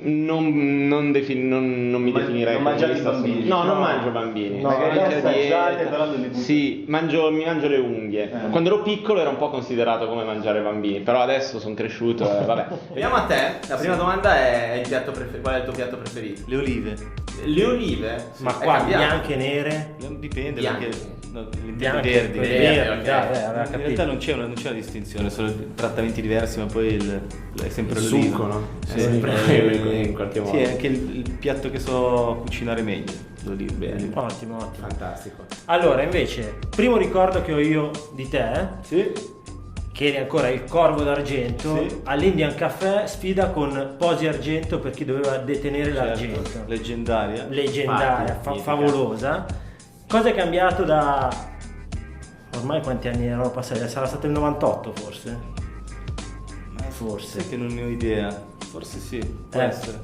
Non mi definirei non mangiare i bambini. No, non mangio bambini. No, Magari le c'è assaggiate, dieta. però non li butti. Sì, mi mangio le unghie. Quando ero piccolo era un po' considerato come mangiare bambini, però adesso sono cresciuto e vabbè. Veniamo a te. La prima domanda è qual è il tuo piatto preferito? Le olive. Le olive? Ma È qua cambiato. bianche, nere? Dipende Bianche. perché Bianche, verdi. Verdi, ok. In realtà non c'è una distinzione, sono trattamenti diversi, ma poi è sempre Il l'oliva. succo, no? Sì, È sempre in qualche modo. Sì, è anche il piatto che so cucinare meglio, l'oliva. Bene. Ottimo. Fantastico. Allora, invece, primo ricordo che ho io di te, Sì. che eri ancora il Corvo d'Argento, Sì. all'Indian Caffè, sfida con Posi Argento per chi doveva detenere l'argento. Certo, leggendaria. Leggendaria, Infatti, favolosa. Cosa è cambiato da... ormai quanti anni erano passati? Sarà stato il 98 forse? Forse. Sai che non ne ho idea, forse sì, può essere.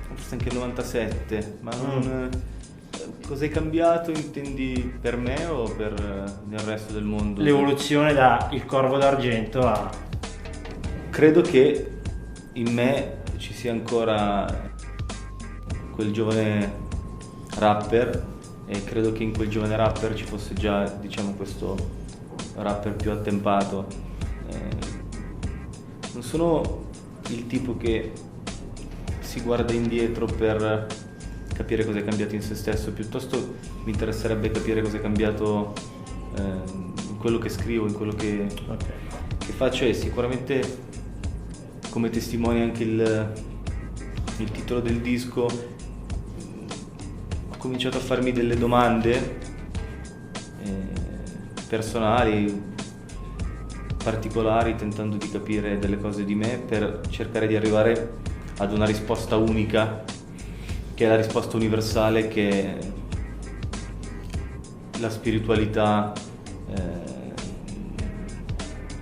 Forse anche il 97, ma non... Cos'è cambiato intendi per me o per il resto del mondo? L'evoluzione da il Corvo d'Argento a... Credo che in me ci sia ancora quel giovane rapper e credo che in quel giovane rapper ci fosse già, diciamo, questo rapper più attempato. Non sono il tipo che si guarda indietro per capire cosa è cambiato in se stesso, piuttosto mi interesserebbe capire cosa è cambiato in quello che scrivo, in quello che faccio, e sicuramente come testimonia anche il titolo del disco. Ho cominciato a farmi delle domande personali, particolari, tentando di capire delle cose di me per cercare di arrivare ad una risposta unica, che è la risposta universale, che è la spiritualità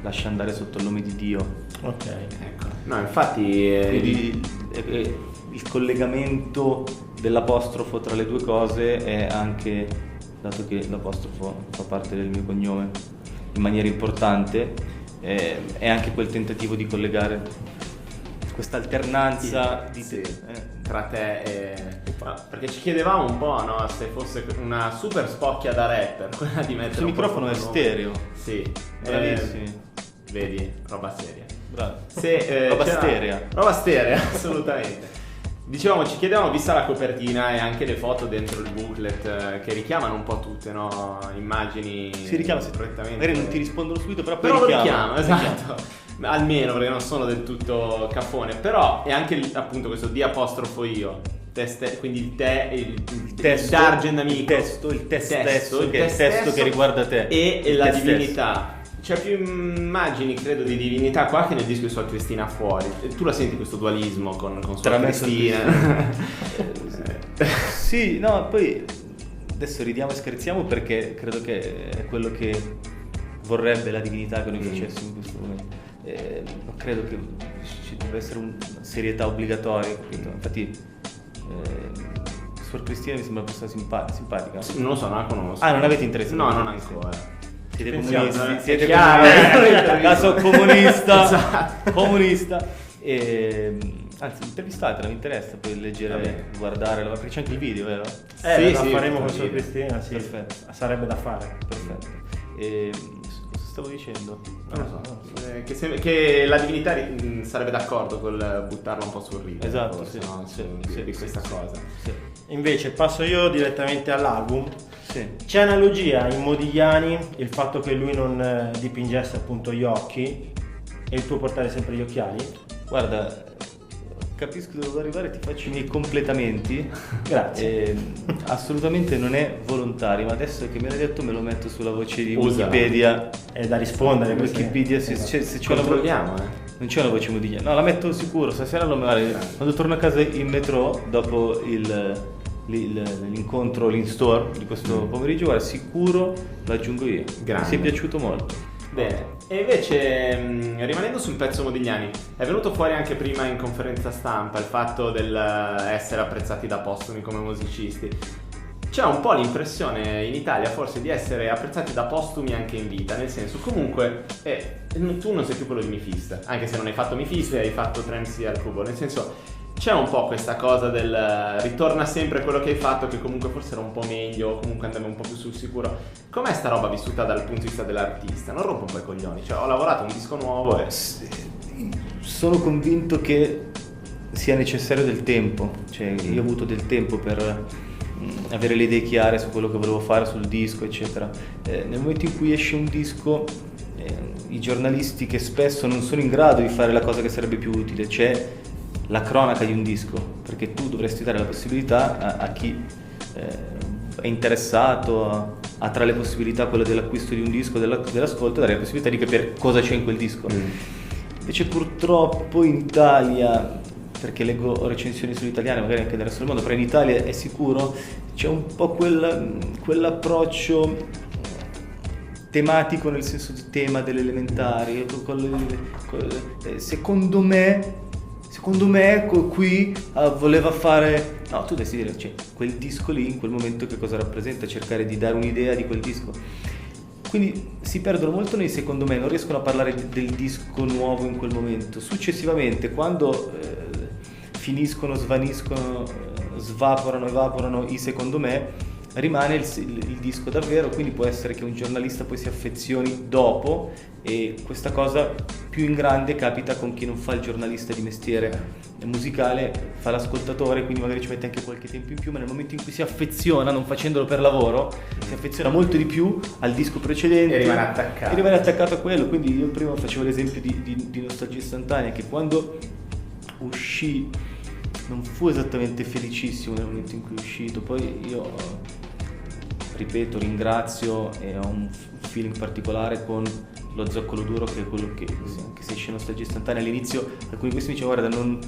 lascia andare sotto il nome di Dio. Ok. Ecco. No, infatti Quindi il collegamento dell'apostrofo tra le due cose è anche, dato che l'apostrofo fa parte del mio cognome in maniera importante, è anche quel tentativo di collegare questa alternanza tra te e... Perché ci chiedevamo un po', no, se fosse una super spocchia da rapper, quella di mettere il microfono è stereo. Sì, Bravissimi. vedi, roba seria. Bravo. Roba sterea. Roba sterea, assolutamente. Dicevamo, ci chiedevamo, vista la copertina e anche le foto dentro il booklet che richiamano un po' tutte, no? Immagini. Si richiama, correttamente. magari non ti rispondono subito, però poi Però lo richiamo, richiamo, esatto. Almeno perché non sono del tutto caffone. Però è anche appunto questo D apostrofo io. Quindi il te, il testo, Dargen amico. il testo che è il testo stesso che riguarda te. E la te divinità. C'è più immagini, credo, di divinità qua che nel disco di Suor Cristina fuori. Tu la senti questo dualismo con Suor Cristina? Sì, no, poi adesso ridiamo e scherziamo perché credo che è quello che vorrebbe la divinità che noi facessimo in questo momento. Non credo che ci debba essere una serietà obbligatoria, capito? Infatti Suor Cristina mi sembra una persona simpatica. Non lo so, non la conosco. Ah, non avete interesse? No, non ancora. Siete Pensiamo, comunisti, siete chiaro, comunisti. Caso comunista. Esatto. Comunista. Anzi, intervistatela, mi interessa poi leggere, guardare, perché c'è anche il video, vero? La sì, faremo con sì. Suor Cristina, sì. Perfetto. Sarebbe da fare. Perfetto. Cosa stavo dicendo? Non lo so. Che la divinità sarebbe d'accordo col buttarla un po' sul ridere. Esatto, forse, sì, no? sì, Di sì, questa sì, cosa. Sì. Invece passo io direttamente all'album. Sì. C'è analogia in Modigliani, il fatto che lui non dipingesse appunto gli occhi e il tuo portare sempre gli occhiali? Guarda, capisco dove devo arrivare, ti faccio i miei completamenti. Grazie. Assolutamente non è volontario, ma adesso che me l'hai detto me lo metto sulla voce di Usa. Wikipedia. È da rispondere. Wikipedia, se c'è una Controlliamo, non c'è una voce Modigliani. No, la metto sicuro, stasera lo magari quando torno a casa in metro dopo l'incontro, l'in-store di questo pomeriggio, guarda, sicuro lo aggiungo io. Grande. Mi è piaciuto molto. Bene. E invece, rimanendo sul pezzo Modigliani, è venuto fuori anche prima in conferenza stampa il fatto del essere apprezzati da postumi come musicisti. C'è un po' l'impressione in Italia forse di essere apprezzati da postumi anche in vita, nel senso, comunque tu non sei più quello di Mifist, anche se non hai fatto Mifist e hai fatto 3MC al cubo, nel senso c'è un po' questa cosa del ritorna sempre quello che hai fatto, che comunque forse era un po' meglio, o comunque andiamo un po' più sul sicuro. Com'è sta roba vissuta dal punto di vista dell'artista? Non rompo un po' i coglioni, cioè ho lavorato un disco nuovo sono convinto che sia necessario del tempo, cioè io ho avuto del tempo per avere le idee chiare su quello che volevo fare sul disco, eccetera. Nel momento in cui esce un disco, i giornalisti che spesso non sono in grado di fare la cosa che sarebbe più utile, c'è la cronaca di un disco, perché tu dovresti dare la possibilità a chi è interessato, ha tra le possibilità quella dell'acquisto di un disco, dell'ascolto, dare la possibilità di capire cosa c'è in quel disco. Invece purtroppo in Italia, perché leggo recensioni sull'italiano, magari anche nel resto del mondo, però in Italia è sicuro c'è un po' quell'approccio tematico, nel senso di tema delle elementari. Secondo me qui voleva fare... No, tu dovresti dire, cioè, quel disco lì, in quel momento che cosa rappresenta, cercare di dare un'idea di quel disco. Quindi si perdono molto nei secondo me, non riescono a parlare del disco nuovo in quel momento. Successivamente, quando finiscono, svaniscono, evaporano i secondo me, rimane il disco davvero, quindi può essere che un giornalista poi si affezioni dopo, e questa cosa più in grande capita con chi non fa il giornalista di mestiere musicale, fa l'ascoltatore, quindi magari ci mette anche qualche tempo in più, ma nel momento in cui si affeziona, non facendolo per lavoro, si affeziona molto di più al disco precedente e rimane attaccato a quello. Quindi io prima facevo l'esempio di Nostalgia Istantanea, che quando uscì non fu esattamente felicissimo nel momento in cui è uscito. Poi io, ripeto, ringrazio e ho un feeling particolare con Lo Zoccolo Duro, che è quello che anche se esce Nostalgia Istantanea all'inizio alcuni di questi mi dicevano: guarda, non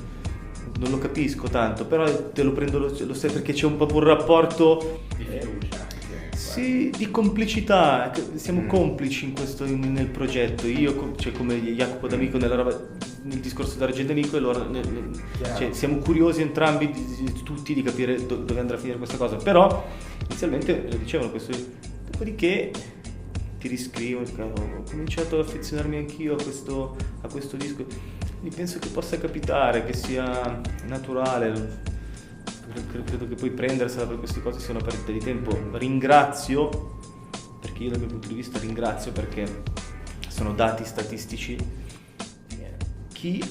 lo capisco tanto, però te lo prendo lo sai, perché c'è un po' un rapporto di fiducia, sì, di complicità, siamo complici in questo, nel progetto. Io, cioè, come Jacopo D'Amico nel discorso dell'Argento D'Amico, e loro cioè, siamo curiosi entrambi tutti di capire dove andrà a finire questa cosa, però inizialmente lo dicevano questo, dopodiché ti riscrivo, ho cominciato ad affezionarmi anch'io a questo disco, quindi penso che possa capitare, che sia naturale. Credo che poi prendersela per queste cose sia una perdita di tempo. Ringrazio, perché io dal mio punto di vista ringrazio, perché sono dati statistici, chi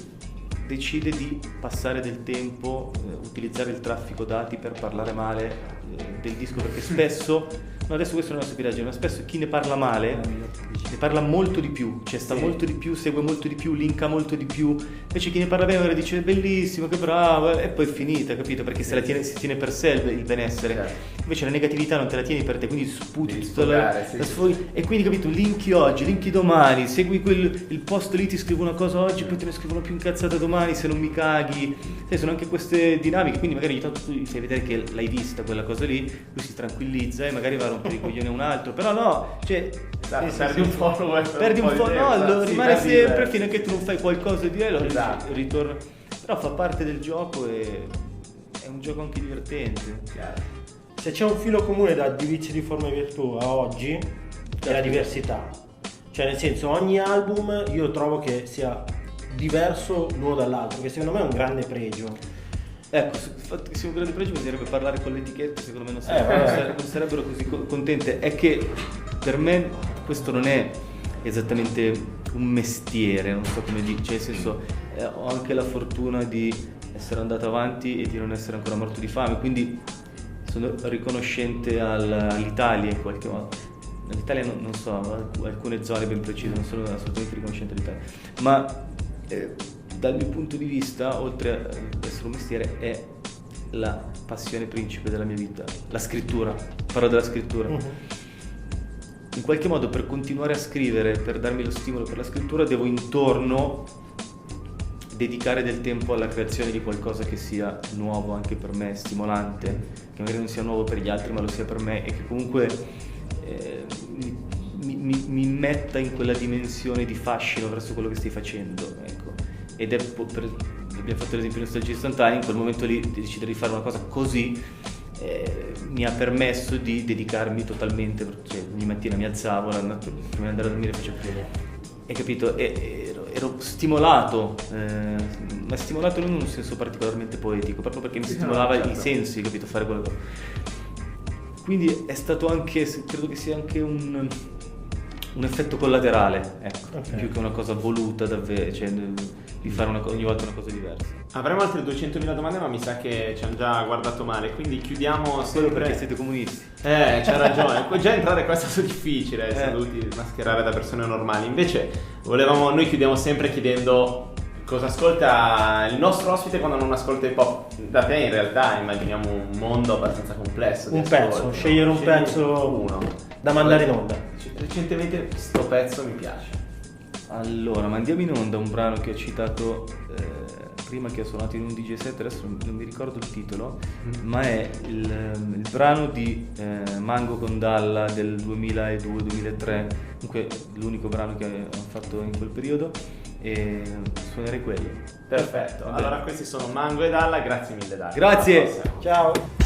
decide di passare del tempo, utilizzare il traffico dati per parlare male del disco, perché spesso, no, adesso questo non è una stupidaggine, ma spesso chi ne parla male ne parla molto di più, cioè sta molto di più, segue molto di più, linka molto di più. Invece chi ne parla bene dice bellissimo, che bravo, e poi è finita, capito? Perché si tiene per sé il benessere. Invece la negatività non te la tieni per te, quindi sputi tutta la sfoghi, e quindi, capito, linki oggi, linki domani, segui il post lì, ti scrivo una cosa oggi, poi te ne scrivono più incazzata domani se non mi caghi. Sono anche queste dinamiche, quindi magari ogni tanto tu gli fai vedere che l'hai vista quella cosa lì, lui si tranquillizza e magari va a rompere i coglioni a un altro, però no, cioè perdi un follower, rimane sempre fino a che tu non fai qualcosa di ritorna. Però fa parte del gioco e è un gioco anche divertente. Se c'è un filo comune da Giudizi di Forma e Virtù a oggi è la diversità, cioè nel senso, ogni album io trovo che sia diverso l'uno dall'altro, che secondo me è un grande pregio. Ecco, il fatto che sia un grande pregio bisognerebbe parlare con le etichette, secondo me non sarebbero così contente. È che per me questo non è esattamente un mestiere, non so come dire, cioè nel senso, ho anche la fortuna di essere andato avanti e di non essere ancora morto di fame, quindi sono riconoscente all'Italia in qualche modo. L'Italia non so, alcune zone ben precise, non sono assolutamente riconoscente all'Italia, ma dal mio punto di vista, oltre ad essere un mestiere, è la passione principe della mia vita, la scrittura. Parlo della scrittura. In qualche modo, per continuare a scrivere, per darmi lo stimolo per la scrittura, devo intorno dedicare del tempo alla creazione di qualcosa che sia nuovo anche per me, stimolante, che magari non sia nuovo per gli altri ma lo sia per me, e che comunque mi metta in quella dimensione di fascino verso quello che stai facendo, ecco. Ed abbiamo fatto l'esempio di Nostalgia Istantanea, in quel momento lì di decidere di fare una cosa così mi ha permesso di dedicarmi totalmente, cioè ogni mattina mi alzavo, prima di andare a dormire facevo hai capito? Ero stimolato, ma stimolato non in un senso particolarmente poetico, proprio perché mi stimolava certo. i sensi, capito? Fare quella cosa. Quindi è stato anche, credo che sia anche un effetto collaterale, ecco, Ok. più che una cosa voluta davvero, cioè di fare ogni volta una cosa diversa. Avremo altre 200.000 domande, ma mi sa che ci hanno già guardato male, quindi chiudiamo Quello sempre... perché siete comunisti. c'hai ragione. Poi già entrare qua è stato difficile, siamo dovuti mascherare da persone normali. Invece noi chiudiamo sempre chiedendo cosa ascolta il nostro ospite quando non ascolta hip hop. Da te in realtà immaginiamo un mondo abbastanza complesso di Un ascolti, pezzo, no? scegliere un Scegli pezzo uno da mandare in onda. Recentemente sto pezzo mi piace. Allora, mandiamo in onda un brano che ho citato prima, che ha suonato in un DJ set, adesso non mi ricordo il titolo, ma è il brano di Mango con Dalla del 2002-2003, comunque l'unico brano che hanno fatto in quel periodo, e suonerei quello. Perfetto. Va bene. Allora questi sono Mango e Dalla, grazie mille Dalla. Grazie. Alla prossima. Ciao!